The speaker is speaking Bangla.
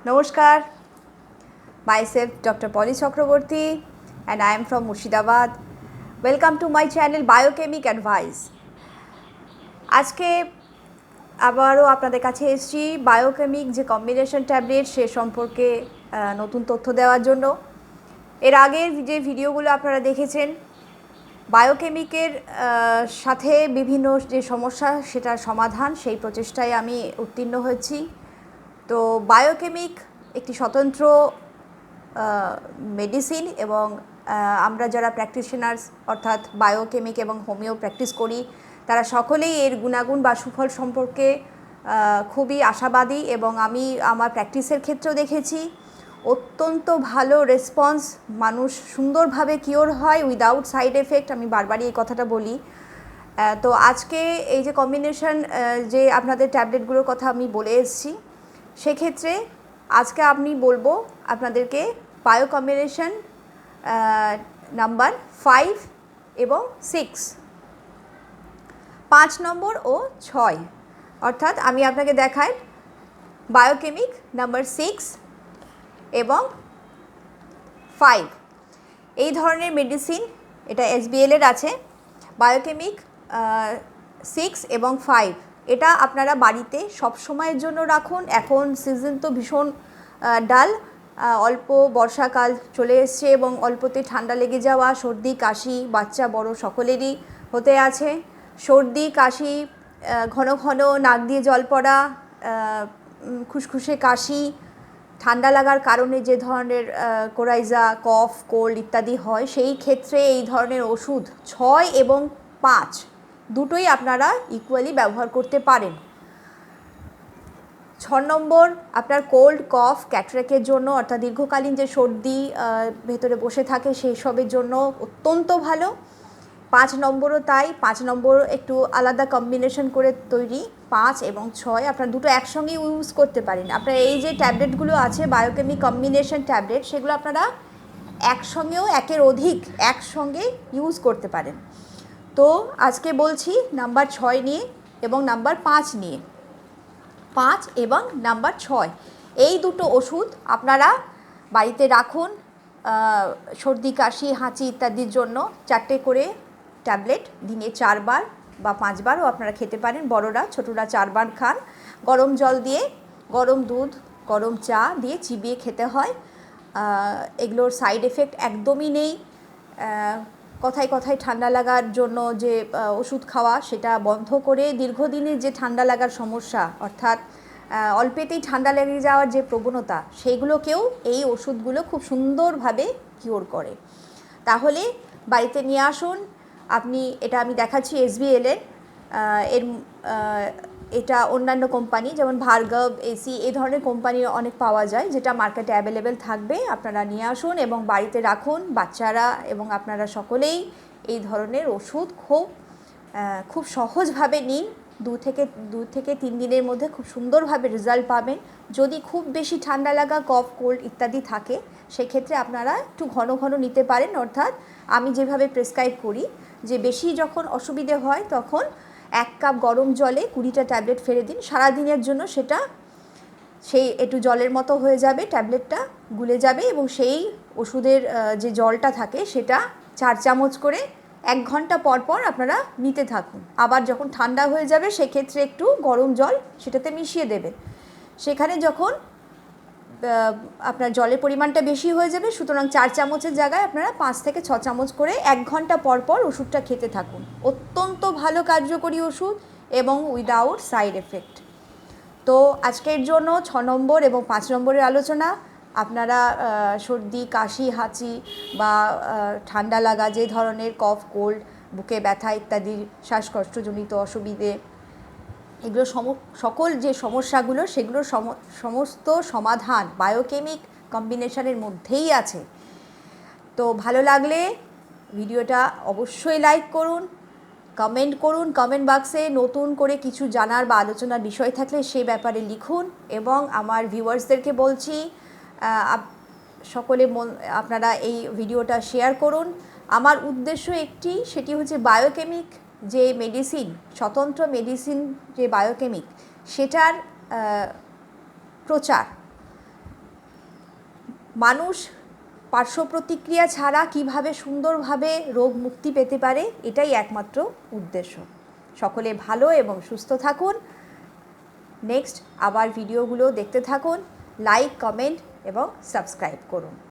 নমস্কার, myself Dr. Polly Chakraborty and I am from Murshidabad. Welcome to my channel Biochemic Advice. আজকে আবারও আপনাদের কাছে এসেছি বায়োকেমিক যে কম্বিনেশন ট্যাবলেট সে সম্পর্কে নতুন তথ্য দেওয়ার জন্য। এর আগের যে ভিডিওগুলো আপনারা দেখেছেন বায়োকেমিকের সাথে বিভিন্ন যে সমস্যা সেটার সমাধান সেই প্রচেষ্টায় আমি উত্তীর্ণ হয়েছি। তো বায়োকেমিক একটি স্বতন্ত্র মেডিসিন এবং আমরা যারা প্র্যাকটিশনার্স অর্থাৎ বায়োকেমিক এবং হোমিও প্র্যাকটিস করি তারা সকলেই এর গুণাগুণ বা সুফল সম্পর্কে খুবই আশাবাদী এবং আমি আমার প্র্যাকটিসের ক্ষেত্রেও দেখেছি অত্যন্ত ভালো রেসপন্স, মানুষ সুন্দরভাবে কিওর হয় উইদাউট সাইড এফেক্ট। আমি বারবারই এই কথাটা বলি। তো আজকে এই যে কম্বিনেশন যে আপনাদের ট্যাবলেটগুলোর কথা আমি বলে এসেছি সেক্ষেত্রে আজকে আমি বলবো আপনাদেরকে বায়ো কম্বিনেশন নাম্বার 5 এবং 6, 5 নম্বর ও 6, অর্থাৎ আমি আপনাকে দেখাই বায়োকেমিক নাম্বার 6 এবং 5 এই ধরনের মেডিসিন। এটা SBL এর আছে বায়োকেমিক 6 এবং 5। এটা আপনারা বাড়িতে সব সময়ের জন্য রাখুন। এখন সিজন তো ভীষণ ডাল, অল্প বর্ষাকাল চলে এসছে এবং অল্পতে ঠান্ডা লেগে যাওয়া, সর্দি কাশি বাচ্চা বড় সকলেরই হতে আছে। সর্দি কাশি, ঘন ঘন নাক দিয়ে জল পড়া, খুসখুসে কাশি, ঠান্ডা লাগার কারণে যে ধরনের কোরাইজা, কফ, কোল্ড ইত্যাদি হয় সেই ক্ষেত্রে এই ধরনের ওষুধ 6 এবং 5 দুটোই আপনারা ইকুয়ালি ব্যবহার করতে পারেন। 6 নম্বর আপনার কোল্ড, কফ, ক্যাটারাক্টের জন্য অর্থাৎ দীর্ঘকালীন যে সর্দি ভেতরে বসে থাকে সেই সবের জন্য অত্যন্ত ভালো। 5 নম্বরও তাই। 5 নম্বর একটু আলাদা কম্বিনেশন করে তৈরি। 5 এবং 6 আপনারা দুটো একসঙ্গে ইউজ করতে পারেন। আপনার এই যে ট্যাবলেটগুলো আছে বায়োকেমিক কম্বিনেশন ট্যাবলেট সেগুলো আপনারা একসঙ্গেও একের অধিক একসঙ্গে ইউজ করতে পারেন। তো আজকে বলছি নাম্বার 6 নিয়ে এবং নাম্বার 5 নিয়ে। 5 এবং নাম্বার 6 এই দুটো ওষুধ আপনারা বাড়িতে রাখুন। সর্দি কাশি হাঁচি ইত্যাদির জন্য 4টে করে ট্যাবলেট দিনে 4 বার বা 5 বারও আপনারা খেতে পারেন। বড়রা ছোটরা 4 বার খান। গরম জল দিয়ে, গরম দুধ, গরম চা দিয়ে চিবিয়ে খেতে হয়। এগুলোর সাইড এফেক্ট একদমই নেই। কথায় কথায় ঠান্ডা লাগার জন্য যে ওষুধ খাওয়া সেটা বন্ধ করে দীর্ঘদিনের যে ঠান্ডা লাগার সমস্যা অর্থাৎ অল্পেতেই ঠান্ডা লেগে যাওয়ার যে প্রবণতা সেইগুলোকেও এই ওষুধগুলো খুব সুন্দরভাবে কিওর করে। তাহলে বাড়িতে নিয়ে আসুন। এটা আমি দেখাচ্ছি SBL এর এটা অন্যান্য কোম্পানি যেমন ভার্গব, এসি এই ধরনের কোম্পানি অনেক পাওয়া যায় যেটা মার্কেটে অ্যাভেলেবেল থাকবে। আপনারা নিয়ে আসুন এবং বাড়িতে রাখুন। বাচ্চারা এবং আপনারা সকলেই এই ধরনের ওষুধ খুব সহজভাবে নিন। 2 থেকে 3 দিনের মধ্যে খুব সুন্দরভাবে রেজাল্ট পাবেন। যদি খুব বেশি ঠান্ডা লাগা, কফ, কোল্ড ইত্যাদি থাকে সেক্ষেত্রে আপনারা একটু ঘন ঘন নিতে পারেন। অর্থাৎ আমি যেভাবে প্রেসক্রাইব করি যে বেশি যখন অসুবিধে হয় তখন 1 কাপ গরম জলে 20টা ট্যাবলেট ফেলে দিন। সারাদিনের জন্য সেটা একটু জলের মতো হয়ে যাবে, ট্যাবলেটটা গুলে যাবে এবং সেই ওষুধের যে জলটা থাকে সেটা 4 চামচ করে 1 ঘন্টা পর পর আপনারা নিতে থাকুন। আবার যখন ঠান্ডা হয়ে যাবে সেক্ষেত্রে একটু গরম জল সেটাতে মিশিয়ে দেবেন। সেখানে যখন আপনার জলের পরিমাণটা বেশি হয়ে যাবে সুতরাং 4 চামচের জায়গায় আপনারা 5 থেকে 6 চামচ করে 1 ঘন্টা পর পর ওষুধটা খেতে থাকুন। অত্যন্ত ভালো কার্যকরী ওষুধ এবং উইদাউট সাইড এফেক্ট। তো আজকের জন্য 6 নম্বর এবং 5 নম্বরের আলোচনা। আপনারা সর্দি কাশি হাঁচি বা ঠান্ডা লাগা যে ধরনের কফ, কোল্ড, বুকে ব্যথা ইত্যাদি শ্বাসকষ্টজনিত অসুবিধে এগুলো সকল যে সমস্যাগুলো সেগুলোর সমস্ত সমাধান বায়োকেমিক কম্বিনেশনের মধ্যেই আছে। তো ভালো লাগলে ভিডিওটা অবশ্যই লাইক করুন, কমেন্ট করুন। কমেন্ট বাক্সে নতুন করে কিছু জানার বা আলোচনার বিষয় থাকলে সেই ব্যাপারে লিখুন এবং আমার ভিউয়ার্সদেরকে বলছি সকলে আপনারা এই ভিডিওটা শেয়ার করুন। আমার উদ্দেশ্য একটি, সেটি হচ্ছে বায়োকেমিক যে মেডিসিন, স্বতন্ত্র মেডিসিন যে বায়োকেমিক সেটার প্রচার। মানুষ পার্শ্ব প্রতিক্রিয়া ছাড়া কিভাবে সুন্দরভাবে রোগ মুক্তি পেতে পারে, এটাই একমাত্র উদ্দেশ্য। সকলে ভালো এবং সুস্থ থাকুন। নেক্সট আবার ভিডিওগুলো দেখতে থাকুন, লাইক, কমেন্ট এবং সাবস্ক্রাইব করুন।